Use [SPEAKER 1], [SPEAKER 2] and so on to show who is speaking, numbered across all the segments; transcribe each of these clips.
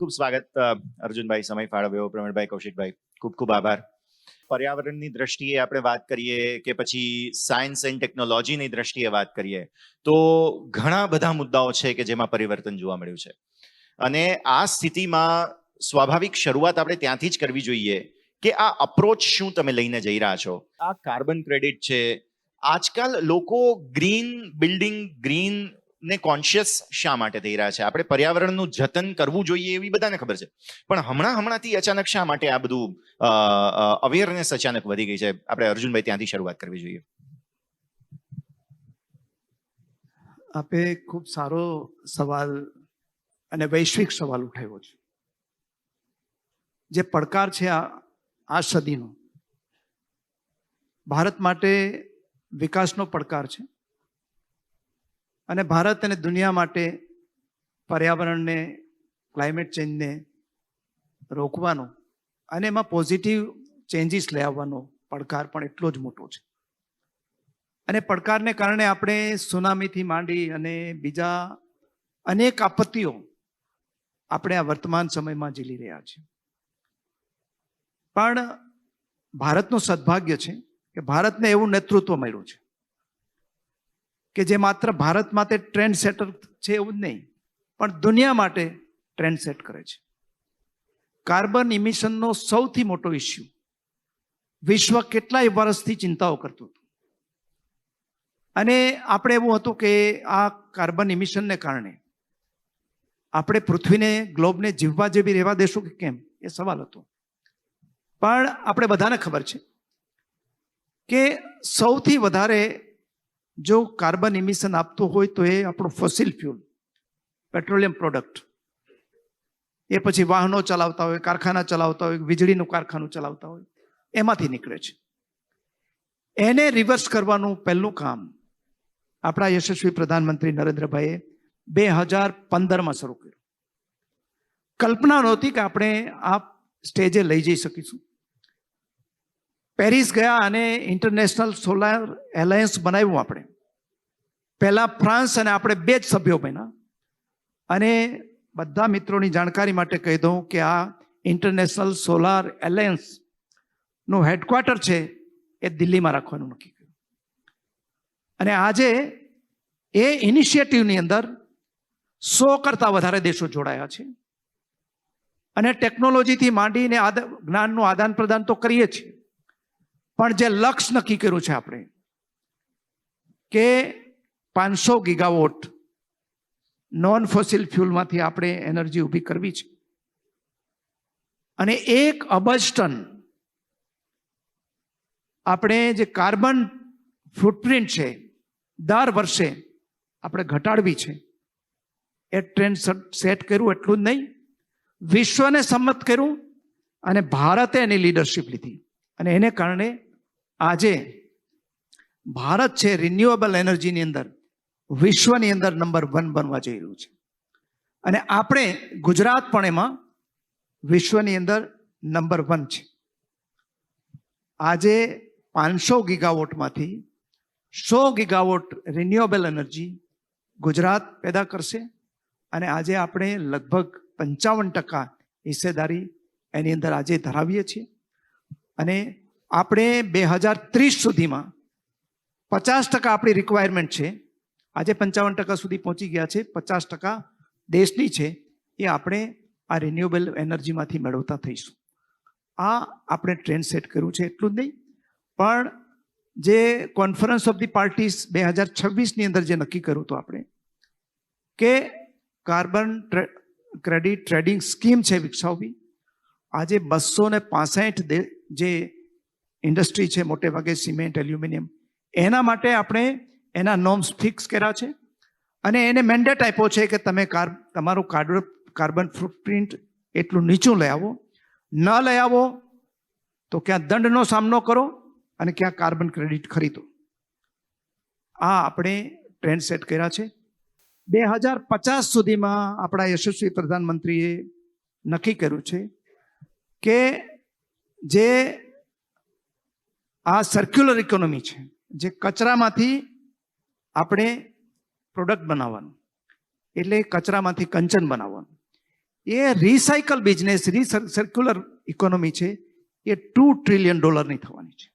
[SPEAKER 1] ખૂબ સ્વાગત અર્જુનભાઈ, સમય ફાળવ્યો. પ્રવીણભાઈ, કૌશિકભાઈ, ખૂબ ખૂબ આભાર. પર્યાવરણની દ્રષ્ટિએ આપણે વાત કરીએ કે પછી સાયન્સ એન્ડ ટેકનોલોજીની દ્રષ્ટિએ વાત કરીએ તો ઘણા બધા મુદ્દાઓ છે કે જેમાં પરિવર્તન જોવા મળ્યું છે. અને આ સ્થિતિમાં સ્વાભાવિક શરૂઆત આપણે ત્યાંથી જ કરવી જોઈએ કે આ અપ્રોચ શું તમે લઈને જઈ રહ્યા છો. આ કાર્બન ક્રેડિટ છે, આજકાલ લોકો ગ્રીન બિલ્ડિંગ, ગ્રીન ને કોન્શિયસ શા માટે થઈ રહ્યા છે? આપણે પર્યાવરણનું જતન કરવું જોઈએ એવી બધાને ખબર છે, પણ હમણાંથી અચાનક શા માટે આ બધું અવેરનેસ અચાનક વધી ગઈ છે? આપણે અર્જુનભાઈ ત્યાંથી શરૂઆત કરવી જોઈએ.
[SPEAKER 2] આપે ખૂબ સારો સવાલ અને વૈશ્વિક સવાલ ઉઠાવ્યો છે. જે પડકાર છે આ સદીનો ભારત માટે વિકાસનો પડકાર છે, અને ભારત અને દુનિયા માટે પર્યાવરણને, ક્લાઇમેટ ચેન્જને રોકવાનો અને એમાં પોઝિટિવ ચેન્જીસ લઈ આવવાનો પડકાર પણ એટલો જ મોટો છે. અને પડકારને કારણે આપણે સુનામીથી માંડી અને બીજા અનેક આપત્તિઓ આપણે આ વર્તમાન સમયમાં ઝીલી રહ્યા છીએ. પણ ભારતનું સદભાગ્ય છે કે ભારતને એવું નેતૃત્વ મળ્યું છે કે જે માત્ર ભારત માટે ટ્રેન્ડ સેટર છે એવું જ નહીં, પણ દુનિયા માટે ટ્રેન્ડ સેટ કરે છે. કાર્બન ઇમિશનનો સૌથી મોટો ઇસ્યુ વિશ્વ કેટલાય વર્ષથી ચિંતાઓ કરતું હતું, અને આપણે એવું હતું કે આ કાર્બન ઇમિશનને કારણે આપણે પૃથ્વીને, ગ્લોબને જીવવા જેવી રહેવા દેશું કે કેમ, એ સવાલ હતો. પણ આપણે બધાને ખબર છે કે સૌથી વધારે જો કાર્બન ઇમિશન આપતું હોય તો એ આપણો ફોસિલ ફ્યુલ, પેટ્રોલિયમ પ્રોડક્ટ, એ પછી વાહનો ચલાવતા હોય, કારખાના ચલાવતા હોય, વીજળીનું કારખાનું ચલાવતા હોય, એમાંથી નીકળે છે. એને રિવર્સ કરવાનું પહેલું કામ આપણા યશસ્વી પ્રધાનમંત્રી નરેન્દ્રભાઈએ 2015માં શરૂ કર્યું. કલ્પના નહોતી કે આપણે આ સ્ટેજે લઈ જઈ શકીશું. પેરિસ ગયા અને ઇન્ટરનેશનલ સોલાર એલાયન્સ બનાવ્યું આપણે. પહેલા ફ્રાન્સ અને આપણે 2 જ સભ્યો બન્યા. અને બધા મિત્રોની જાણકારી માટે કહી દઉં કે આ ઇન્ટરનેશનલ સોલાર એલાયન્સનું હેડક્વાર્ટર છે એ દિલ્હીમાં રાખવાનું નક્કી કર્યું. અને આજે એ ઇનિશિયેટિવની અંદર 100 કરતાં વધારે દેશો જોડાયા છે. અને ટેકનોલોજીથી માંડીને જ્ઞાનનું આદાન પ્રદાન તો કરીએ છીએ, પણ જે લક્ષ્ય નક્કી કર્યું છે આપણે કે 500 ગીગાવોટ નોન ફોસિલ ફ્યુલમાંથી આપણે એનર્જી ઊભી કરવી છે, અને 1 અબજ ટન આપણે જે કાર્બન ફૂટપ્રિન્ટ છે દર વર્ષે આપણે ઘટાડવી છે. એ ટ્રેન્ડ સેટ કર્યું. એટલું જ નહીં, વિશ્વને સંમત કર્યું અને ભારતે એની લીડરશિપ લીધી. અને એને કારણે આજે ભારત છે રિન્યુએબલ એનર્જીની અંદર વિશ્વની અંદર નંબર 1 બનવા જઈ રહ્યું છે. અને આપણે ગુજરાત પણ એમાં વિશ્વની અંદર નંબર 1 છે. આજે 500 ગીગાવોટમાંથી 100 ગીગાવોટ રિન્યુએબલ એનર્જી ગુજરાત પેદા કરશે. અને આજે આપણે લગભગ 55% હિસ્સેદારી એની અંદર આજે ધરાવીએ છીએ. અને આપણે 2030 સુધીમાં 50% આપણી રિક્વાયરમેન્ટ છે. આજે 55% સુધી પહોંચી ગયા છે. 50% દેશની છે એ આપણે આ રિન્યુએબલ એનર્જીમાંથી મેળવતા થઈશું. આ આપણે ટ્રેન્ડ સેટ કર્યું છે. એટલું જ નહીં, પણ જે કોન્ફરન્સ ઓફ ધી પાર્ટીઝ 2026ની અંદર જે નક્કી કર્યું હતું આપણે કે કાર્બન ક્રેડિટ ટ્રેડિંગ સ્કીમ છે વિકસાવવી. આજે 265 જે ઇન્ડસ્ટ્રી છે, મોટે ભાગે સિમેન્ટ, એલ્યુમિનિયમ, એના માટે આપણે એના નોર્મ્સ ફિક્સ કર્યા છે. અને એને મેન્ડેટ આપ્યો છે કે તમે તમારું કાર્બન ફૂટપ્રિન્ટ એટલું નીચું લઈ આવો. ન લઈ આવો તો ક્યાં દંડનો સામનો કરો અને ક્યાં કાર્બન ક્રેડિટ ખરીદો. આ આપણે ટ્રેન્ડ સેટ કર્યા છે. 2050 સુધીમાં આપણા યશસ્વી પ્રધાનમંત્રીએ નક્કી કર્યું છે કે જે આ સર્ક્યુલર ઇકોનોમી છે, જે કચરામાંથી આપણે પ્રોડક્ટ બનાવવાનું, એટલે કચરામાંથી કંચન બનાવવાનું, એ રિસાયકલ બિઝનેસ, સર્ક્યુલર ઇકોનોમી છે, એ $2 ટ્રિલિયન થવાની છે.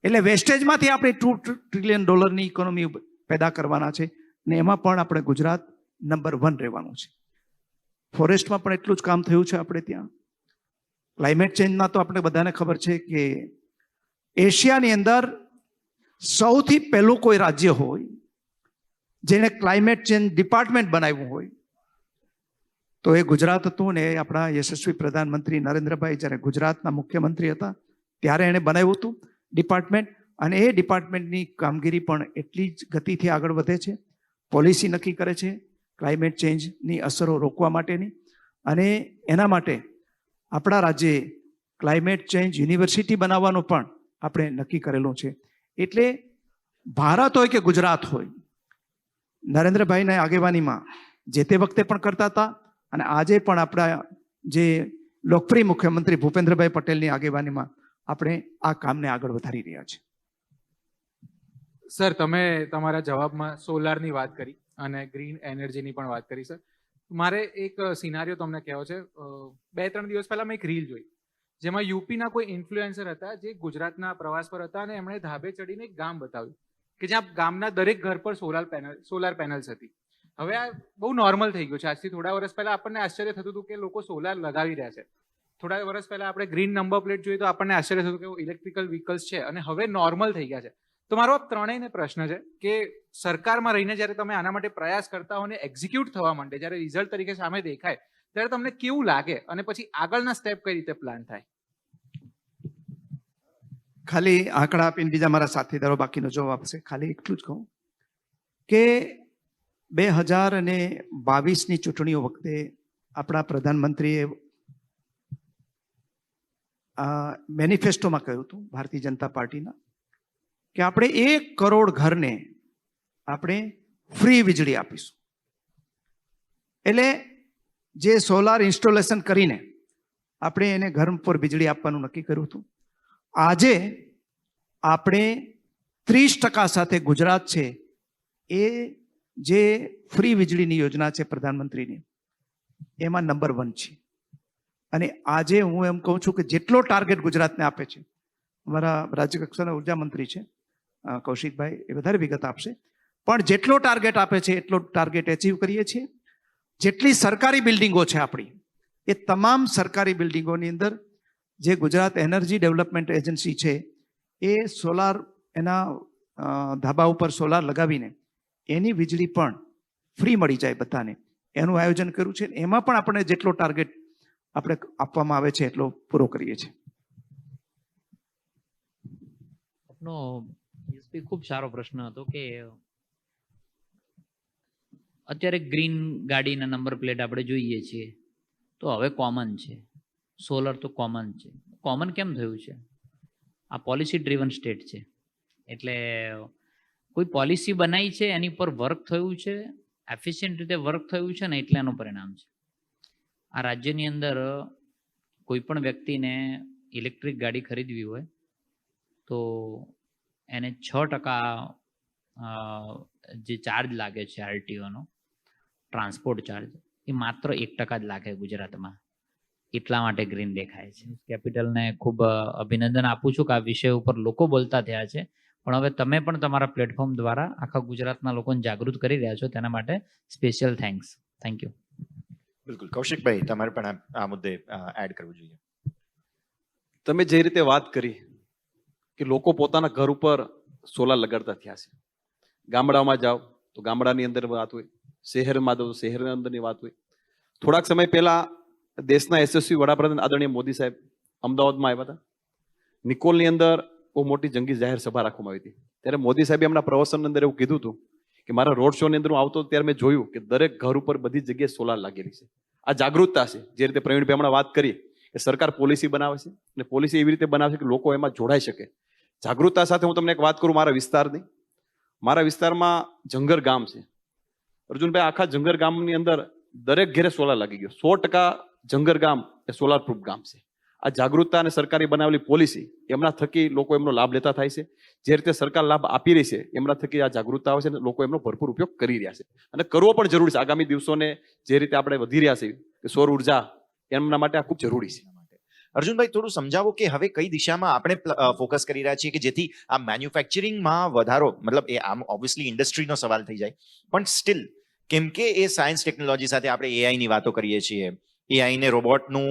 [SPEAKER 2] એટલે વેસ્ટેજમાંથી આપણે $2 ટ્રિલિયન ઇકોનોમી પેદા કરવાના છે, ને એમાં પણ આપણે ગુજરાત નંબર 1 રહેવાનું છે. ફોરેસ્ટમાં પણ એટલું જ કામ થયું છે આપણે ત્યાં. ક્લાઇમેટ ચેન્જના તો આપણે બધાને ખબર છે કે એશિયાની અંદર સૌથી પહેલું કોઈ રાજ્ય હોય જેને ક્લાઇમેટ ચેન્જ ડિપાર્ટમેન્ટ બનાવ્યું હોય તો એ ગુજરાત હતું. ને આપણા યશસ્વી પ્રધાનમંત્રી નરેન્દ્રભાઈ જ્યારે ગુજરાતના મુખ્યમંત્રી હતા ત્યારે એણે બનાવ્યું હતું ડિપાર્ટમેન્ટ. અને એ ડિપાર્ટમેન્ટની કામગીરી પણ એટલી જ ગતિથી આગળ વધે છે. પોલિસી નક્કી કરે છે ક્લાઇમેટ ચેન્જની અસરો રોકવા માટેની. અને એના માટે આપણા રાજ્યે ક્લાઇમેટ ચેન્જ યુનિવર્સિટી બનાવવાનું પણ આપણે નક્કી કરેલું છે. એટલે ભારત હોય કે ગુજરાત હોય, નરેન્દ્રભાઈના આગેવાનીમાં જે તે વખતે પણ કરતા હતા અને આજે પણ આપણા જે લોકપ્રિય મુખ્યમંત્રી ભૂપેન્દ્રભાઈ પટેલની આગેવાનીમાં આપણે આ કામને આગળ વધારી રહ્યા છીએ.
[SPEAKER 3] સર, તમે તમારા જવાબમાં સોલારની વાત કરી અને ગ્રીન એનર્જીની પણ વાત કરી. સર, મારે એક સિનારીઓ તમને કહેવો છે. 2-3 દિવસ પહેલા મેં એક રીલ જોઈ જેમાં યુપીના કોઈ ઇન્ફ્લુએન્સર હતા જે ગુજરાતના પ્રવાસ પર હતા અને એમણે ધાબે ચડીને એક ગામ બતાવ્યું કે જ્યાં ગામના દરેક ઘર પર સોલાર પેનલ્સ હતી. હવે આ બહુ નોર્મલ થઈ ગયું છે. આજથી થોડા વર્ષ પહેલા આપણને આશ્ચર્ય થતું હતું કે લોકો સોલાર લગાવી રહ્યા છે. થોડા વર્ષ પહેલા આપણે ગ્રીન નંબર પ્લેટ જોઈએ તો આપણને આશ્ચર્ય થતું કે ઇલેક્ટ્રિકલ વ્હીકલ્સ છે અને હવે નોર્મલ થઈ ગયા છે. તો મારો આ ત્રણેયને પ્રશ્ન છે કે સરકારમાં રહીને જ્યારે તમે આના માટે પ્રયાસ કરતા હો ને એક્ઝિક્યુટ થવા માંડે, જ્યારે રિઝલ્ટ તરીકે સામે દેખાય ત્યારે તમને કેવું લાગે અને પછી આગળના સ્ટેપ કઈ રીતે પ્લાન થાય?
[SPEAKER 2] ખાલી આંકડા આપીને બીજા મારા સાથીદારો બાકીનો જવાબ આપશે. ખાલી એટલું જ કહું કે 2022ની ચૂંટણીઓ વખતે આપણા પ્રધાનમંત્રીએ મેનિફેસ્ટોમાં કહ્યું હતું ભારતીય જનતા પાર્ટીના કે આપણે 1 કરોડ ઘરને આપણે ફ્રી વીજળી આપીશું. એટલે જે સોલાર ઇન્સ્ટોલેશન કરીને આપણે એને ઘર પર વીજળી આપવાનું નક્કી કર્યું હતું. આજે આપણે 30% સાથે ગુજરાત છે એ જે ફ્રી વીજળીની યોજના છે પ્રધાનમંત્રીની એમાં નંબર 1 છે. અને આજે હું એમ કહું છું કે જેટલો ટાર્ગેટ ગુજરાતને આપે છે, અમારા રાજ્ય કક્ષાના ઉર્જા મંત્રી છે કૌશિકભાઈ, એ વધારે વિગત આપશે, પણ જેટલો ટાર્ગેટ આપે છે એટલો ટાર્ગેટ એચીવ કરીએ છીએ. જેટલી સરકારી બિલ્ડિંગો છે આપણી, એ તમામ સરકારી બિલ્ડિંગોની અંદર જે ગુજરાત એનર્જી ડેવલપમેન્ટ એજન્સી છે એ સોલાર, એના ધાબા ઉપર સોલાર લગાવીને એની વીજળી પણ ફ્રી મળી જાય બધાને, એનું આયોજન કર્યું છે. એમાં પણ આપણે જેટલો ટાર્ગેટ આપણે આપવામાં આવે છે એટલો પૂરો કરીએ છીએ.
[SPEAKER 4] આપનો ખૂબ સારો પ્રશ્ન હતો કે અત્યારે ગ્રીન ગાડીના નંબર પ્લેટ આપણે જોઈએ છીએ તો હવે કોમન છે, સોલર તો કોમન છે. કોમન કેમ થયું છે? આ પોલિસી ડ્રીવન સ્ટેટ છે. એટલે કોઈ પોલિસી બનાવી છે, એની પર વર્ક થયું છે, એફિશિયન્ટ રીતે વર્ક થયું છે ને એટલે એનું પરિણામ છે. આ રાજ્યની અંદર કોઈ પણ વ્યક્તિને ઇલેક્ટ્રિક ગાડી ખરીદવી હોય તો એને 6% જે ચાર્જ લાગે છે આરટીઓનો ટ્રાન્સપોર્ટ ચાર્જ, એ માત્ર 1% જ લાગે ગુજરાતમાં. એટલા માટે ગ્રીન દેખાય છે. કેપિટલને ખૂબ અભિનંદન આપું છું કે આ વિષય ઉપર લોકો બોલતા થયા છે, પણ હવે તમે પણ તમારા પ્લેટફોર્મ દ્વારા આખા ગુજરાતના લોકોને જાગૃત કરી રહ્યા છો, તેના માટે સ્પેશિયલ થેન્ક્સ. Thank you.
[SPEAKER 1] બિલકુલ. કૌશિકભાઈ, તમારે પણ આ મુદ્દે એડ કરવું જોઈએ.
[SPEAKER 5] તમે જે રીતે વાત કરી કે લોકો પોતાના ઘર ઉપર સોલાર લગાડતા થયા છે, ગામડામાં જાઓ તો ગામડાની અંદર વાત હોય, શહેરમાં જાઓ તો શહેરની અંદરની વાત હોય. થોડાક સમય પહેલા દેશના યશસ્વી વડાપ્રધાન આદરણીય મોદી સાહેબ અમદાવાદમાં આવ્યા હતા. નિકોલની અંદર બહુ મોટી જંગી જાહેર સભા રાખવામાં આવી હતી. ત્યારે મોદી સાહેબે એમના પ્રવચનની અંદર એવું કીધું હતું કે મારા રોડ શોની અંદર હું આવતો ત્યારે મેં જોયું કે દરેક ઘર ઉપર બધી જગ્યાએ સોલાર લાગેલી છે. આ જાગૃતતા છે. જે રીતે પ્રવીણભાઈ હમણાં વાત કરી કે સરકાર પોલિસી બનાવે છે અને પોલિસી એવી રીતે બનાવે છે કે લોકો એમાં જોડાઈ શકે. જાગૃતતા સાથે હું તમને એક વાત કરું મારા વિસ્તારની. મારા વિસ્તારમાં જંગર ગામ છે. અર્જુનભાઈ, આખા જંગર ગામની અંદર દરેક ઘેરે સોલાર લાગી ગયો. 100% જંગર ગામ એ સોલાર પ્રૂફ ગામ છે. આ જાગૃતતા અને સરકારી બનાવેલી પોલિસી એમના થકી લોકો એમનો લાભ લેતા થાય છે. જે રીતે સરકાર લાભ આપી રહી છે એમના થકી આ જાગૃતતા આવે છે અને લોકો એમનો ભરપૂર ઉપયોગ કરી રહ્યા છે અને કરવો પણ જરૂરી છે. આગામી દિવસોને જે રીતે આપણે વધી રહ્યા છીએ કે સૌર ઉર્જા એમના માટે આ ખૂબ જરૂરી છે.
[SPEAKER 1] અર્જુનભાઈ, થોડું સમજાવો કે હવે કઈ દિશામાં આપણે ફોકસ કરી રહ્યા છીએ કે જેથી આ મેન્યુફેક્ચરિંગમાં વધારો, મતલબ એ આમ ઓબ્વિયસલી ઇન્ડસ્ટ્રીનો સવાલ થઈ જાય, પણ સ્ટીલ કેમ કે એ સાયન્સ ટેકનોલોજી સાથે આપણે AI ની વાતો કરીએ છીએ, AI ને રોબોટનું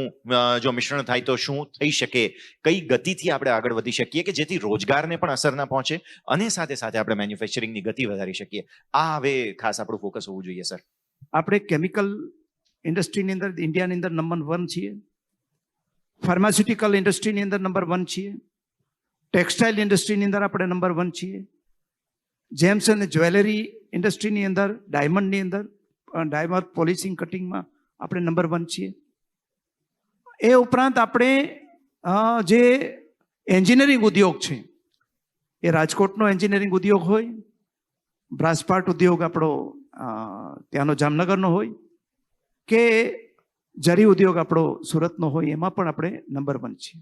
[SPEAKER 1] જો મિશ્રણ થાય તો શું થઈ શકે, કઈ ગતિથી આપણે આગળ વધી શકીએ કે જેથી રોજગારને પણ અસર ના પહોંચે અને સાથે સાથે આપણે મેન્યુફેક્ચરિંગની ગતિ વધારી શકીએ, આ હવે ખાસ આપણું ફોકસ હોવું જોઈએ સર.
[SPEAKER 2] આપણે કેમિકલ ઇન્ડસ્ટ્રીની અંદર ઇન્ડિયાની અંદર નંબર 1 છીએ, ફાર્માસ્યુટિકલ ઇન્ડસ્ટ્રીની અંદર નંબર 1 છીએ, ટેક્સટાઇલ ઇન્ડસ્ટ્રીની અંદર આપણે નંબર 1 છીએ, જેમ્સ અને જ્વેલરી ઇન્ડસ્ટ્રીની અંદર ડાયમંડની અંદર ડાયમંડ પોલિશિંગ કટિંગમાં આપણે નંબર 1 છીએ. એ ઉપરાંત આપણે જે એન્જિનિયરિંગ ઉદ્યોગ છે એ રાજકોટનો એન્જિનિયરિંગ ઉદ્યોગ હોય, બ્રાસપાર્ટ ઉદ્યોગ આપણો ત્યાંનો જામનગરનો હોય કે જરી ઉદ્યોગ આપણો સુરતનો હોય, એમાં પણ આપણે નંબર 1 છીએ.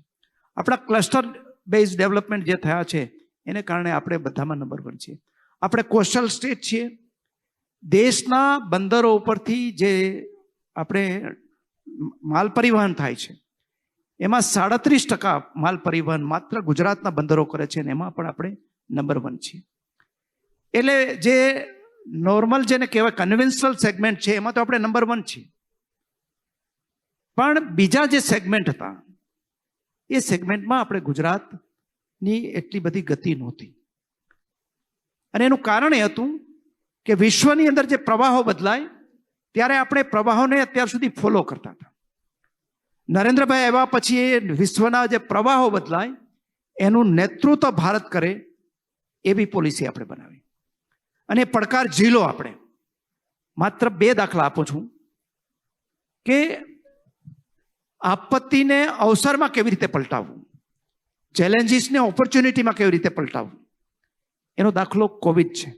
[SPEAKER 2] આપણા ક્લસ્ટર બેઝ ડેવલપમેન્ટ જે થયા છે એને કારણે આપણે બધામાં નંબર 1 છીએ. આપણે કોસ્ટલ સ્ટેટ છીએ. દેશના બંદરો ઉપરથી જે આપણે માલ પરિવહન થાય છે એમાં 37% માલ પરિવહન માત્ર ગુજરાતના બંદરો કરે છે અને એમાં પણ આપણે નંબર 1 છીએ. એટલે જે નોર્મલ જેને કહેવાય કન્વેન્શનલ સેગમેન્ટ છે એમાં તો આપણે નંબર 1 છીએ, પણ બીજા જે સેગમેન્ટ હતા એ સેગમેન્ટમાં આપણે ગુજરાતની એટલી બધી ગતિ નહોતી. અને એનું કારણ એ હતું કે વિશ્વની અંદર જે પ્રવાહો બદલાય ત્યારે આપણે પ્રવાહોને અત્યાર સુધી ફોલો કરતા હતા. નરેન્દ્રભાઈ આવ્યા પછી એ વિશ્વના જે પ્રવાહો બદલાય એનું નેતૃત્વ ભારત કરે એવી પોલિસી આપણે બનાવી અને પડકાર ઝીલો. આપણે માત્ર 2 દાખલા આપું છું કે આપત્તિને અવસરમાં કેવી રીતે પલટાવવું, ચેલેન્જીસને ઓપોર્ચ્યુનિટીમાં કેવી રીતે પલટાવવું. એનો દાખલો કોવિડ છે.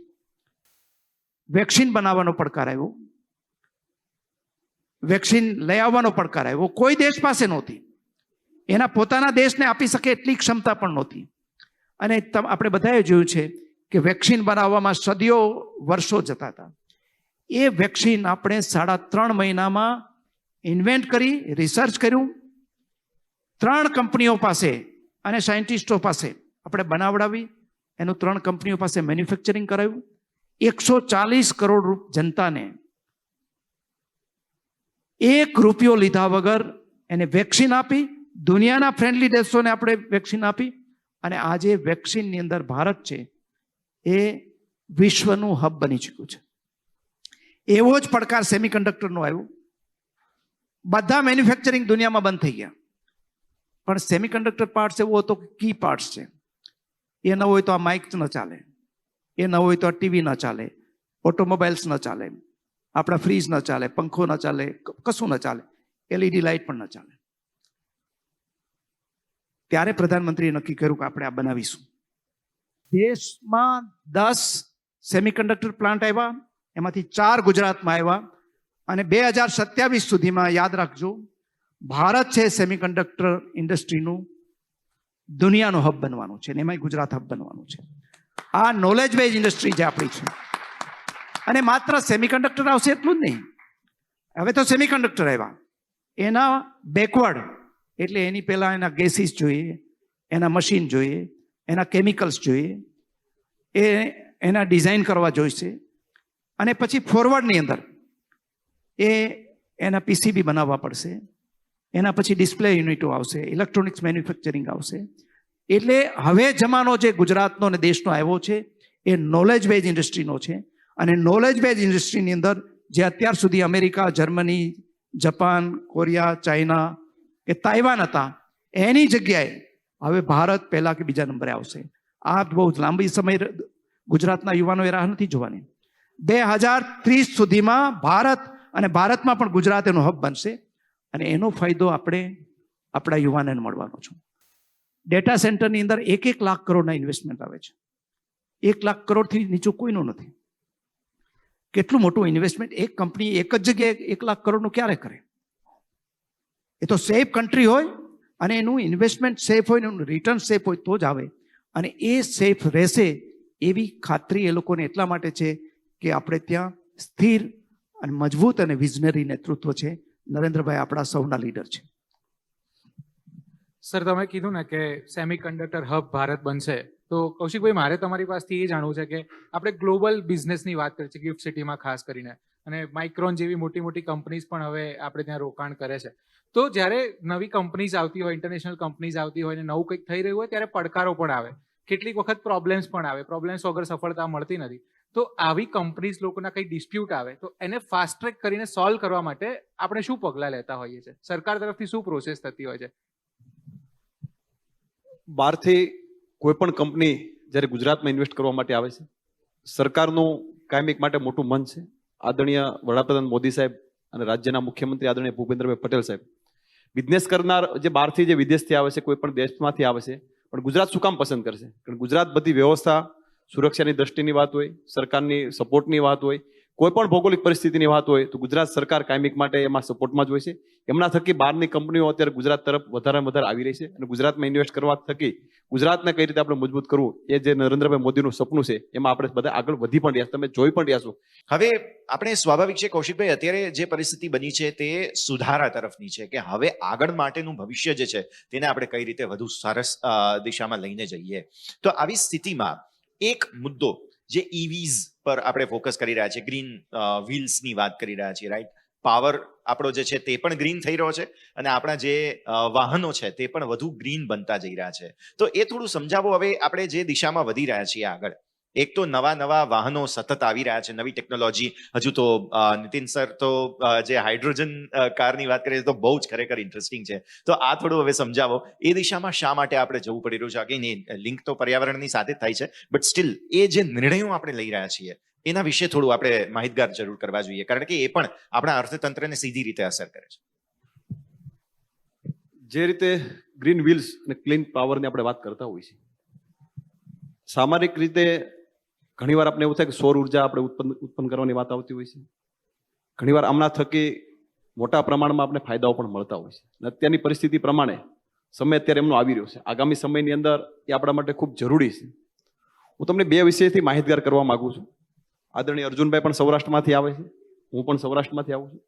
[SPEAKER 2] વેક્સિન બનાવવાનો પડકાર આવ્યો, વેક્સિન લઈ આવવાનો પડકાર આવ્યો. કોઈ દેશ પાસે નહોતી, એના પોતાના દેશને આપી શકે એટલી ક્ષમતા પણ નહોતી. અને આપણે બધાએ જોયું છે કે વેક્સિન બનાવવામાં સદીઓ વર્ષો જતા હતા. એ વેક્સિન આપણે 3.5 મહિનામાં ઇન્વેન્ટ કરી, રિસર્ચ કર્યું, 3 કંપનીઓ પાસે અને સાયન્ટિસ્ટો પાસે આપણે બનાવડાવી, એનું 3 કંપનીઓ પાસે મેન્યુફેક્ચરિંગ કરાવ્યું. 140 કરોડ જનતાને 1 રૂપિયો લીધા વગર એને વેક્સિન આપી, દુનિયાના ફ્રેન્ડલી દેશોને આપણે વેક્સિન આપી અને આજે વેક્સિનની અંદર ભારત છે એ વિશ્વનું હબ બની ચૂક્યું છે. એવો જ પડકાર સેમિકન્ડક્ટરનો આવ્યો. બધા મેન્યુફેક્ચરિંગ દુનિયામાં બંધ થઈ ગયા, પણ સેમિકન્ડક્ટર પાર્ટ્સ એવો હતો કે કી પાર્ટ્સ છે. એ ન હોય તો આ માઇક ન ચાલે, એ ન હોય તો આ ટીવી ન ચાલે, ઓટોમોબાઈલ્સ ન ચાલે, આપણા ફ્રીજ ન ચાલે, પંખો ન ચાલે, કશું ન ચાલે, LED લાઇટ પણ ન ચાલે. ત્યારે પ્રધાનમંત્રીએ નક્કી કર્યું કે આપણે આ બનાવીશું. દેશમાં 10 સેમિકન્ડક્ટર પ્લાન્ટ આવ્યા, એમાંથી 4 ગુજરાતમાં આવ્યા અને 2027 સુધીમાં યાદ રાખજો ભારત છે સેમિકન્ડક્ટર ઇન્ડસ્ટ્રીનું દુનિયાનો હબ બનવાનું છે અને એમાંય ગુજરાત હબ બનવાનું છે. આ નોલેજ બેઝ ઇન્ડસ્ટ્રી જે આપણી છે. અને માત્ર સેમિકન્ડક્ટર આવશે એટલું જ નહીં, હવે તો સેમિકન્ડક્ટર આવ્યા, એના બેકવર્ડ એટલે એની પહેલા એના ગેસીસ જોઈએ, એના મશીન જોઈએ, એના કેમિકલ્સ જોઈએ, એના ડિઝાઇન કરવા જોઈશે અને પછી ફોરવર્ડની અંદર એના PCB બનાવવા પડશે, એના પછી ડિસ્પ્લે યુનિટો આવશે, ઇલેક્ટ્રોનિક્સ મેન્યુફેક્ચરિંગ આવશે. એટલે હવે જમાનો જે ગુજરાતનો અને દેશનો આવ્યો છે એ નોલેજ બેઝ ઇન્ડસ્ટ્રીનો છે. અને નોલેજ બેઝ ઇન્ડસ્ટ્રીની અંદર જે અત્યાર સુધી America, Germany, Japan, Korea, China કે તાઇવાન હતા એની જગ્યાએ હવે ભારત પહેલા કે બીજા નંબરે આવશે. આ બહુ લાંબી સમય ગુજરાતના યુવાનોએ રાહ નથી જોવાની. 2030 સુધીમાં ભારત અને ભારતમાં પણ ગુજરાત એનો હબ બનશે અને એનો ફાયદો આપણે આપણા યુવાનોને મળવાનો છે. ડેટા સેન્ટરની અંદર 1 લાખ કરોડના ઇન્વેસ્ટમેન્ટ આવે છે. 1 લાખ કરોડથી નીચું કોઈનું નથી. કેટલું મોટું ઇન્વેસ્ટમેન્ટ એક કંપની એક જ જગ્યાએ 1 લાખ કરોડનું ક્યારે કરે? એ તો સેફ કન્ટ્રી હોય અને એનું ઇન્વેસ્ટમેન્ટ સેફ હોય ને એનું રિટર્ન સેફ હોય તો જ આવે. અને એ સેફ રહેશે એવી ખાતરી એ લોકોને એટલા માટે છે કે આપણે ત્યાં સ્થિર અને મજબૂત અને વિઝનરી નેતૃત્વ છે. નરેન્દ્રભાઈ આપણા સૌના લીડર છે.
[SPEAKER 3] સર, તમે કીધું ને કે સેમિકન્ડક્ટર હબ ભારત બનશે, તો કૌશિકભાઈ મારે તમારી પાસેથી એ જાણવું છે કે આપણે ગ્લોબલ બિઝનેસની વાત કરીએ છીએ ગિફ્ટ સિટીમાં ખાસ કરીને, અને માઇક્રોન જેવી મોટી મોટી કંપનીઝ પણ હવે આપણે ત્યાં રોકાણ કરે છે. તો જ્યારે નવી કંપનીઝ આવતી હોય, ઇન્ટરનેશનલ કંપનીઝ આવતી હોય ને નવું કંઈક થઈ રહ્યું હોય ત્યારે પડકારો પણ આવે, કેટલીક વખત પ્રોબ્લેમ્સ પણ આવે, પ્રોબ્લેમ્સ વગર સફળતા મળતી નથી. તો આવી કંપનીઝ લોકોના કંઈ ડિસ્પ્યુટ આવે તો એને ફાસ્ટ ટ્રેક કરીને સોલ્વ કરવા માટે આપણે શું પગલાં લેતા હોઈએ છીએ? સરકાર તરફથી શું પ્રોસેસ થતી હોય છે?
[SPEAKER 5] બહારથી કોઈ પણ કંપની જ્યારે ગુજરાતમાં ઇન્વેસ્ટ કરવા માટે આવે છે, સરકારનું કાયમિક માટે મોટું મન છે. આદરણીય વડાપ્રધાન મોદી સાહેબ અને રાજ્યના મુખ્યમંત્રી આદરણીય ભૂપેન્દ્રભાઈ પટેલ સાહેબ બિઝનેસ કરનાર જે બહારથી જે વિદેશથી આવે છે, કોઈ પણ દેશમાંથી આવે છે, પણ ગુજરાત શું કામ પસંદ કરશે? કારણ ગુજરાત બધી વ્યવસ્થા, સુરક્ષાની દ્રષ્ટિની વાત હોય, સરકારની સપોર્ટની વાત હોય, કોઈ પણ ભૌગોલિક પરિસ્થિતિની વાત હોય તો ગુજરાત સરકાર કાયમિક માટે એમાં સપોર્ટમાં જ હોય છે. એમના થકી બહારની કંપનીઓ અત્યારે ગુજરાત તરફ વધારે વધારે આવી રહી છે અને ગુજરાતમાં ઇન્વેસ્ટ કરવા થકી ગુજરાતને કઈ રીતે આપણે મજબૂત કરવું, એ જે નરેન્દ્રભાઈ મોદીનું સપનું છે એમાં આપણે બધા આગળ વધી પણ રહ્યા, તમે જોઈ પણ રહ્યા છો.
[SPEAKER 1] હવે આપણે સ્વાભાવિક છે કૌશિકભાઈ, અત્યારે જે પરિસ્થિતિ બની છે તે સુધારા તરફની છે કે હવે આગળ માટેનું ભવિષ્ય જે છે તેને આપણે કઈ રીતે વધુ સરસ દિશામાં લઈને જઈએ. તો આવી સ્થિતિમાં એક મુદ્દો જે EVs પર આપણે ફોકસ કરી રહ્યા છીએ, ગ્રીન વ્હીલ્સની વાત કરી રહ્યા છીએ, રાઈટ? પાવર આપણો જે છે તે પણ ગ્રીન થઈ રહ્યો છે અને આપણા જે વાહનો છે તે પણ વધુ ગ્રીન બનતા જઈ રહ્યા છે. તો એ થોડું સમજાવો. હવે આપણે જે દિશામાં વધી રહ્યા છીએ આગળ, એક તો નવા વાહનો સતત આવી રહ્યા છે, નવી ટેકનોલોજી. હજુ તો નીતિન સર તો જે હાઇડ્રોજન કારની વાત કરીએ તો બહુ જ ખરેખર ઇન્ટરેસ્ટિંગ છે. તો આ થોડું હવે સમજાવો, એ દિશામાં શા માટે આપણે જવું પડી રહ્યું છે? અગેન લિંક તો પર્યાવરણની સાથે જ થાય છે, બટ સ્ટીલ એ જે નિર્ણયો આપણે લઈ રહ્યા છીએ એના વિશે થોડું આપણે માહિતગાર જરૂર કરવા જોઈએ, કારણ કે એ પણ આપણા અર્થતંત્રને સીધી રીતે અસર કરે છે.
[SPEAKER 5] જે રીતે ગ્રીન વ્હીલ્સ અને ક્લીન પાવરની આપણે વાત કરતા હોઈએ છીએ, સામાજિક રીતે ઘણીવાર આપણે એવું થાય કે સૌર ઉર્જા આપણે ઉત્પન્ન કરવાની વાત આવતી હોય છે. ઘણીવાર આમના થકી મોટા પ્રમાણમાં આપણે ફાયદાઓ પણ મળતા હોય છે. અને અત્યારની પરિસ્થિતિ પ્રમાણે સમય અત્યારે એમનો આવી રહ્યો છે, આગામી સમયની અંદર એ આપણા માટે ખૂબ જરૂરી છે. હું તમને બે વિષયથી માહિતગાર કરવા માંગુ છું. આદરણીય અર્જુનભાઈ પણ સૌરાષ્ટ્રમાંથી આવે છે, હું પણ સૌરાષ્ટ્રમાંથી આવું છું.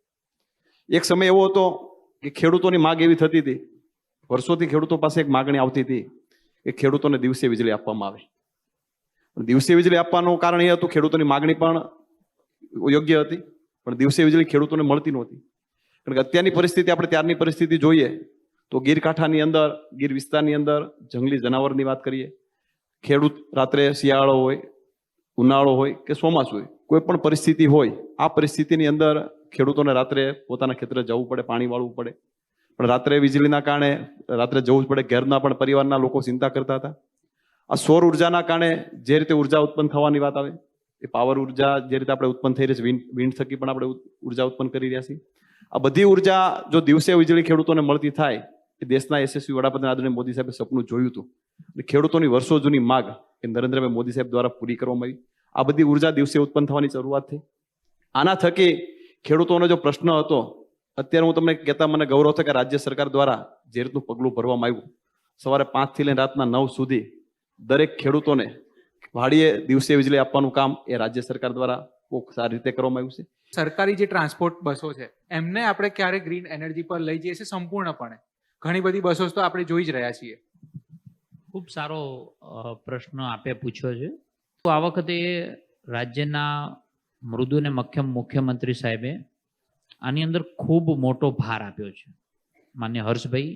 [SPEAKER 5] એક સમય એવો હતો કે ખેડૂતોની માંગ એવી થતી હતી, વર્ષોથી ખેડૂતો પાસે એક માગણી આવતી હતી કે ખેડૂતોને દિવસે વીજળી આપવામાં આવે. દિવસે વીજળી આપવાનું કારણ એ હતું, ખેડૂતોની માગણી પણ યોગ્ય હતી, પણ દિવસે વીજળી ખેડૂતોને મળતી નહોતી. કારણ કે અત્યારની પરિસ્થિતિ, આપણે ત્યારની પરિસ્થિતિ જોઈએ તો ગીર કાંઠાની અંદર, ગીર વિસ્તારની અંદર જંગલી જનાવરની વાત કરીએ, ખેડૂત રાત્રે શિયાળો હોય, ઉનાળો હોય કે ચોમાસું હોય, કોઈ પણ પરિસ્થિતિ હોય, આ પરિસ્થિતિની અંદર ખેડૂતોને રાત્રે પોતાના ખેતરે જવું પડે, પાણી વાળવું પડે. પણ રાત્રે વીજળીના કારણે રાત્રે જવું જ પડે. ઘરના પણ પરિવારના લોકો ચિંતા કરતા હતા. આ સૌર ઉર્જાના કારણે જે રીતે ઉર્જા ઉત્પન્ન થવાની વાત આવે, એ પાવર ઉર્જા જે રીતે આપણે ઉત્પન્ન થઈ રહી છે, વિન્ડ થકી પણ આપણે ઉર્જા ઉત્પન્ન કરી રહ્યા છીએ. આ બધી ઉર્જા જો દિવસે વીજળી ખેડૂતોને મળતી થાય, એ દેશના યશસ્વી વડાપ્રધાન આદરણીય મોદી સાહેબે સપનું જોયું હતું. અને ખેડૂતોની વર્ષો જૂની માગ એ નરેન્દ્રભાઈ મોદી સાહેબ દ્વારા પૂરી કરવામાં આવી. આ બધી ઉર્જા દિવસે ઉત્પન્ન થવાની શરૂઆત થઈ. આના થકી ખેડૂતોનો જો પ્રશ્ન હતો, અત્યારે હું તમને કહેતા મને ગૌરવ છે કે રાજ્ય સરકાર દ્વારા જે રીતનું પગલું ભરવામાં આવ્યું, સવારે 5 થી લઈને રાતના 9 સુધી દરેક ખેડૂતોને વાડીએ દિવસે વીજળી આપવાનું કામ એ રાજ્ય સરકાર દ્વારા ખૂબ સારી રીતે કરવામાં આવ્યું છે.
[SPEAKER 3] સરકારી જે ટ્રાન્સપોર્ટ બસો છે એમને આપણે ક્યારે ગ્રીન એનર્જી પર લઈ જઈએ છીએ સંપૂર્ણપણે? ઘણી બધી બસો તો આપણે જોઈ જ રહ્યા છીએ.
[SPEAKER 4] ખૂબ સારો પ્રશ્ન આપે પૂછ્યો છે. તો આ વખતે રાજ્યના મૃદુ અને મક્કમ મુખ્યમંત્રી સાહેબે આની અંદર ખૂબ મોટો ભાર આપ્યો છે. માન્ય હર્ષભાઈ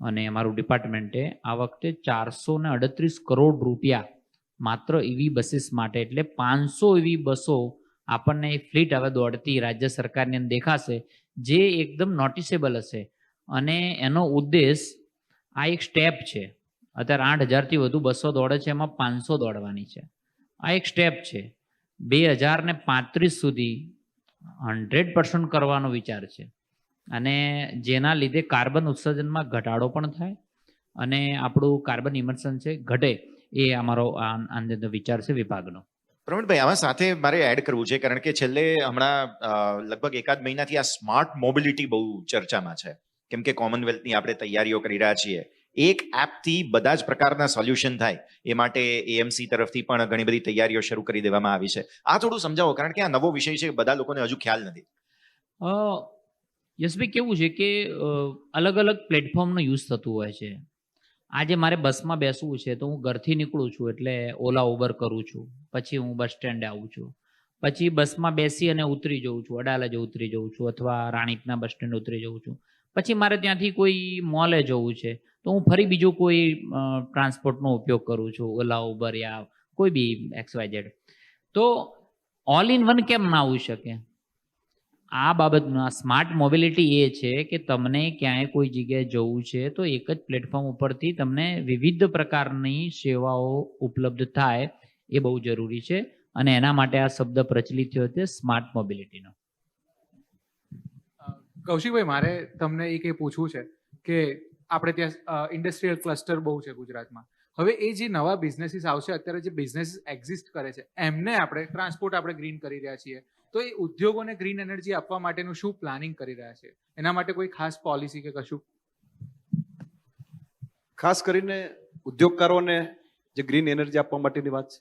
[SPEAKER 4] અને અમારું ડિપાર્ટમેન્ટે આ વખતે 438 કરોડ રૂપિયા માત્ર EV બસીસ માટે, એટલે 500 EV બસો આપણને એક ફ્લીટ હવે દોડતી રાજ્ય સરકારની અંદર દેખાશે, જે એકદમ નોટિસેબલ હશે. અને એનો ઉદ્દેશ આ એક સ્ટેપ છે. અત્યારે 8,000થી વધુ બસો દોડે છે, એમાં 500 દોડવાની છે. આ એક સ્ટેપ છે. 2035 સુધી 100% કરવાનો વિચાર છે, અને જેના લીધે કાર્બન ઉત્સર્જનમાં ઘટાડો પણ થાય અને આપણું કાર્બન ઇમિશન છે ઘટે, એ અમારો આનંદ વિચાર છે વિભાગનો.
[SPEAKER 1] પ્રવીણભાઈ, આમાં સાથે મારે એડ કરવું છે, કારણ કે છેલ્લે હમણાં લગભગ 1-1.5 મહિનાથી આ સ્માર્ટ મોબિલિટી બહુ ચર્ચામાં છે. કેમ કે કોમનવેલ્થની આપણે તૈયારીઓ કરી રહ્યા છીએ, એક એપથી બધા જ પ્રકારના સોલ્યુશન થાય એ માટે એએમસી તરફથી પણ ઘણી બધી તૈયારીઓ શરૂ કરી દેવામાં આવી છે. આ થોડું સમજાવો, કારણ કે આ નવો વિષય છે, બધા લોકોને હજુ ખ્યાલ નથી.
[SPEAKER 4] યશભાઈ કેવું છે કે અલગ અલગ પ્લેટફોર્મનો યુઝ થતું હોય છે. આજે મારે બસમાં બેસવું છે તો હું ઘરથી નીકળું છું એટલે ઓલા ઉબર કરું છું, પછી હું બસ સ્ટેન્ડે આવું છું, પછી બસમાં બેસી અને ઉતરી જઉં છું, અડાલજે ઉતરી જઉં છું અથવા રાણીપના બસ સ્ટેન્ડ ઉતરી જઉં છું. પછી મારે ત્યાંથી કોઈ મોલે જવું છે તો હું ફરી બીજું કોઈ ટ્રાન્સપોર્ટનો ઉપયોગ કરું છું, ઓલા ઉબર યા કોઈ બી XYZ. તો ઓલ ઇન વન કેમ ના હોઈ શકે? આ બાબતમાં સ્માર્ટ મોબિલિટી એ છે કે તમને ક્યાંય કોઈ જગ્યાએ જવું છે તો એક જ પ્લેટફોર્મ ઉપરથી તમને વિવિધ પ્રકારની સેવાઓ ઉપલબ્ધ થાય, એ બહુ જરૂરી છે અને એના માટે આ શબ્દ પ્રચલિત થયો છે સ્માર્ટ મોબિલિટીનો.
[SPEAKER 3] કૌશિકભાઈ, મારે તમને એ પૂછવું છે કે આપણે ત્યાં ઇન્ડસ્ટ્રીયલ ક્લસ્ટર બહુ છે ગુજરાતમાં. હવે એ જે નવા બિઝનેસીસ આવશે, અત્યારે જે બિઝનેસીસ એક્ઝિસ્ટ કરે છે એમને આપણે ટ્રાન્સપોર્ટ આપણે ગ્રીન કરી રહ્યા છીએ, તો એ ઉદ્યોગોને ગ્રીન એનર્જી આપવા માટેનું શું પ્લાનિંગ કરી રહ્યા છે? એના માટે કોઈ ખાસ પોલિસી કે કશું?
[SPEAKER 5] ખાસ કરીને ઉદ્યોગકારોને જે ગ્રીન એનર્જી આપવા માટેની વાત છે,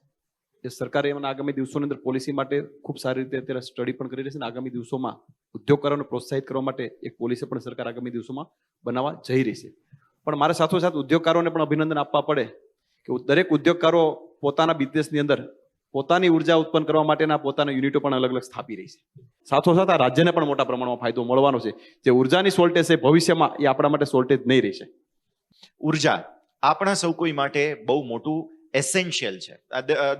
[SPEAKER 5] એ સરકારે એમના આગામી દિવસોની અંદર પોલિસી માટે ખૂબ સારી રીતે અત્યારે સ્ટડી પણ કરી રહી છે અને આગામી દિવસોમાં ઉદ્યોગકારોને પ્રોત્સાહિત કરવા માટે એક પોલિસી પણ સરકાર આગામી દિવસોમાં બનાવવા જઈ રહી છે. પણ મારે સાથોસાથ ઉદ્યોગકારોને પણ અભિનંદન આપવા પડે કે દરેક ઉદ્યોગકારો પોતાના બિઝનેસની અંદર પોતાની ઉર્જા ઉત્પન્ન કરવા માટેના પોતાના યુનિટો પણ અલગ અલગ સ્થાપી રહી છે. સાથોસાથ આ રાજ્યને પણ મોટા પ્રમાણમાં ફાયદો મળવાનો છે. જે ઉર્જાની શોર્ટેજ છે ભવિષ્યમાં એ આપણા માટે શોર્ટેજ નહીં રહેશે.
[SPEAKER 1] ઉર્જા આપણા સૌ કોઈ માટે બહુ મોટું એસેન્શિયલ છે,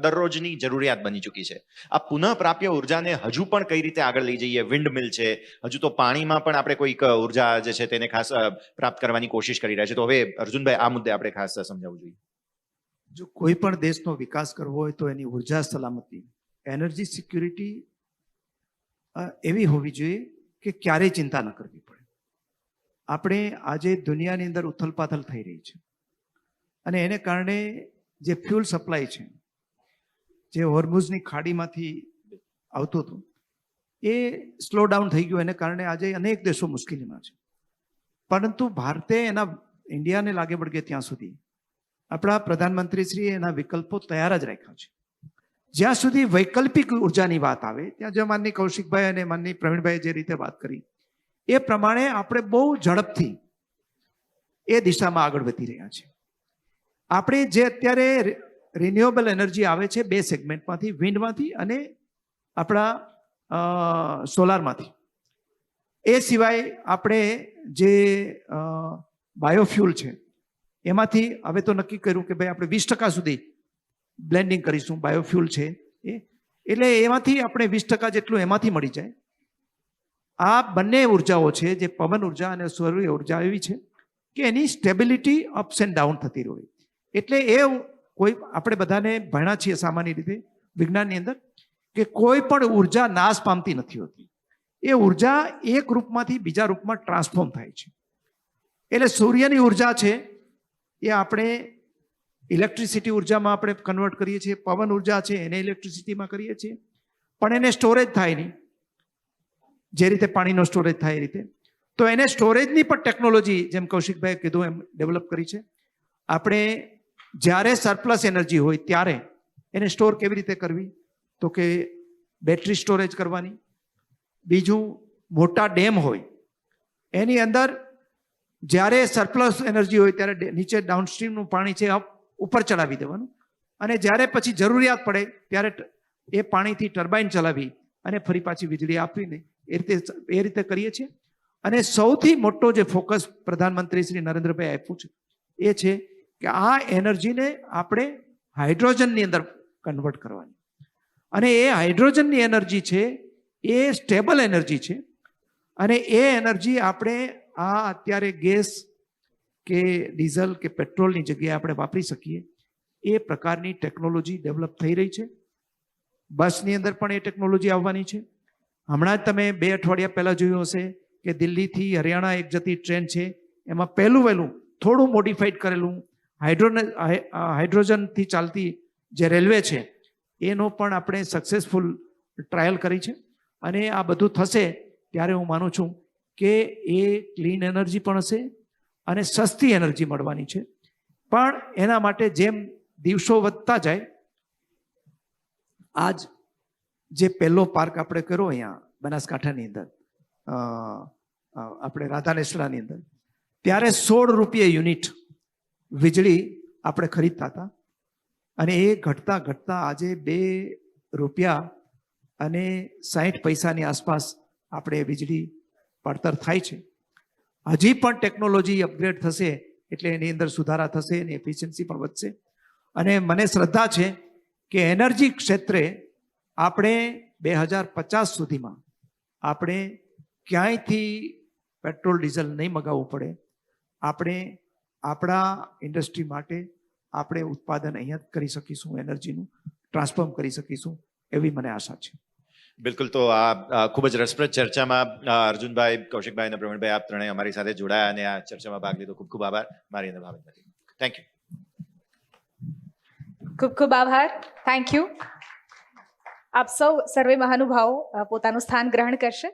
[SPEAKER 1] દરરોજની જરૂરિયાત બની ચૂકી છે. આ પુનઃપ્રાપ્ય ઉર્જાને હજુ પણ કઈ રીતે આગળ લઈ જઈએ? વિન્ડ મિલ છે, હજુ તો પાણીમાં પણ આપણે કોઈક ઉર્જા જે છે તેને ખાસ પ્રાપ્ત કરવાની કોશિશ કરી રહ્યા છે. તો હવે અર્જુનભાઈ, આ મુદ્દે આપણે ખાસ સમજાવવું જોઈએ.
[SPEAKER 2] જો કોઈ પણ દેશનો વિકાસ કરવો હોય તો એની ઉર્જા સલામતી, એનર્જી સિક્યુરિટી એવી હોવી જોઈએ કે ક્યારેય ચિંતા ન કરવી પડે. આપણે આજે દુનિયાની અંદર ઉથલપાથલ થઈ રહી છે અને એને કારણે જે ફ્યુલ સપ્લાય છે, જે હોર્મુઝની ખાડીમાંથી આવતું હતું, એ સ્લો ડાઉન થઈ ગયું. એને કારણે આજે અનેક દેશો મુશ્કેલીમાં છે. પરંતુ ભારતે એના ઇન્ડિયાને લાગે વળગે ત્યાં સુધી આપણા પ્રધાનમંત્રીશ્રીએ એના વિકલ્પો તૈયાર જ રાખ્યા છે. જ્યાં સુધી વૈકલ્પિક ઉર્જાની વાત આવે ત્યાં જો માનની કૌશિકભાઈ અને માનની પ્રવીણભાઈએ જે રીતે વાત કરી એ પ્રમાણે આપણે બહુ ઝડપથી એ દિશામાં આગળ વધી રહ્યા છે. આપણે જે અત્યારે રિન્યુએબલ એનર્જી આવે છે બે સેગમેન્ટમાંથી, વિન્ડમાંથી અને આપણા સોલારમાંથી. એ સિવાય આપણે જે બાયોફ્યુલ છે એમાંથી હવે તો નક્કી કર્યું કે ભાઈ આપણે 20% સુધી બ્લેન્ડિંગ કરીશું. બાયોફ્યુલ છે એટલે એમાંથી આપણે 20% જેટલું એમાંથી મળી જાય. આ બંને ઉર્જાઓ છે, જે પવન ઉર્જા અને સૌર ઉર્જા, એવી છે કે એની સ્ટેબિલિટી અપ્સ એન્ડ ડાઉન થતી રહે. એટલે એ કોઈ આપણે બધાને ભણ્યા છીએ સામાન્ય રીતે વિજ્ઞાનની અંદર કે કોઈ પણ ઉર્જા નાશ પામતી નથી હોતી. એ ઉર્જા એક રૂપમાંથી બીજા રૂપમાં ટ્રાન્સફોર્મ થાય છે. એટલે સૂર્યની ઉર્જા છે એ આપણે ઇલેક્ટ્રિસિટી ઉર્જામાં આપણે કન્વર્ટ કરીએ છીએ, પવન ઉર્જા છે એને ઇલેક્ટ્રિસિટીમાં કરીએ છીએ, પણ એને સ્ટોરેજ થાય નહીં જે રીતે પાણીનો સ્ટોરેજ થાય એ રીતે. તો એને સ્ટોરેજની પણ ટેકનોલોજી જેમ કૌશિકભાઈએ કીધું એમ ડેવલપ કરી છે. આપણે જ્યારે સરપ્લસ એનર્જી હોય ત્યારે એને સ્ટોર કેવી રીતે કરવી, તો કે બેટરી સ્ટોરેજ કરવાની. બીજું, મોટા ડેમ હોય એની અંદર જ્યારે સરપ્લસ એનર્જી હોય ત્યારે નીચે ડાઉનસ્ટ્રીમનું પાણી છે ઉપર ચડાવી દેવાનું અને જ્યારે પછી જરૂરિયાત પડે ત્યારે એ પાણીથી ટર્બાઇન ચલાવી અને ફરી પાછી વીજળી આપીને એ રીતે કરીએ છીએ. અને સૌથી મોટો જે ફોકસ પ્રધાનમંત્રી શ્રી નરેન્દ્રભાઈ આપ્યું છે એ છે કે આ એનર્જીને આપણે હાઇડ્રોજનની અંદર કન્વર્ટ કરવાની. અને એ હાઇડ્રોજનની એનર્જી છે એ સ્ટેબલ એનર્જી છે અને એ એનર્જી આપણે આ અત્યારે ગેસ કે ડીઝલ કે પેટ્રોલની જગ્યાએ આપણે વાપરી શકીએ એ પ્રકારની ટેકનોલોજી ડેવલપ થઈ રહી છે. બસની અંદર પણ એ ટેકનોલોજી આવવાની છે. હમણાં જ તમે 2 અઠવાડિયા પહેલાં જોયું હશે કે દિલ્હીથી હરિયાણા એક જતી ટ્રેન છે, એમાં વહેલું થોડું મોડિફાઈડ કરેલું હાઇડ્રોજનથી ચાલતી જે રેલવે છે એનો પણ આપણે સક્સેસફુલ ટ્રાયલ કરી છે. અને આ બધું થશે ત્યારે હું માનું છું કે એ ક્લીન એનર્જી પણ હશે અને સસ્તી એનર્જી મળવાની છે. પણ એના માટે જેમ દિવસો વધતા જાય, આજ જે પહેલો પાર્ક આપણે કર્યો અહીંયા બનાસકાંઠાની અંદર, આપણે રાધાનેસડાની અંદર, ત્યારે 16 રૂપિયે યુનિટ વીજળી આપણે ખરીદતા હતા અને એ ઘટતા ઘટતા આજે 2 રૂપિયા અને 60 પૈસાની આસપાસ આપણે વીજળી પડતર થાય છે. હજી પણ ટેકનોલોજી અપગ્રેડ થશે એટલે એની અંદર સુધારા થશે અને એફિશિયન્સી પણ વધશે. અને મને શ્રદ્ધા છે કે એનર્જી ક્ષેત્રે આપણે 2050 સુધીમાં આપણે ક્યાંયથી પેટ્રોલ ડીઝલ નહીં મગાવવું પડે. આપણે આપણા ઇન્ડસ્ટ્રી માટે આપણે ઉત્પાદન અહીંયા જ કરી શકીશું, એનર્જીનું ટ્રાન્સફોર્મ કરી શકીશું એવી મને આશા છે.
[SPEAKER 1] બિલકુલ. તો આ ખૂબ જ રસપ્રદ ચર્ચામાં અર્જુનભાઈ, કૌશિકભાઈ અને પ્રવીણભાઈ, આપ ત્રણેય અમારી સાથે જોડાયા અને આ ચર્ચામાં ભાગ લીધો. ખૂબ ખૂબ આભાર. મારી અંદર ભાવેશ નથી. Thank you.
[SPEAKER 6] ખૂબ ખૂબ આભાર. Thank you. આપ સૌ સર્વે મહાનુભાવો પોતાનું સ્થાન ગ્રહણ કરશે.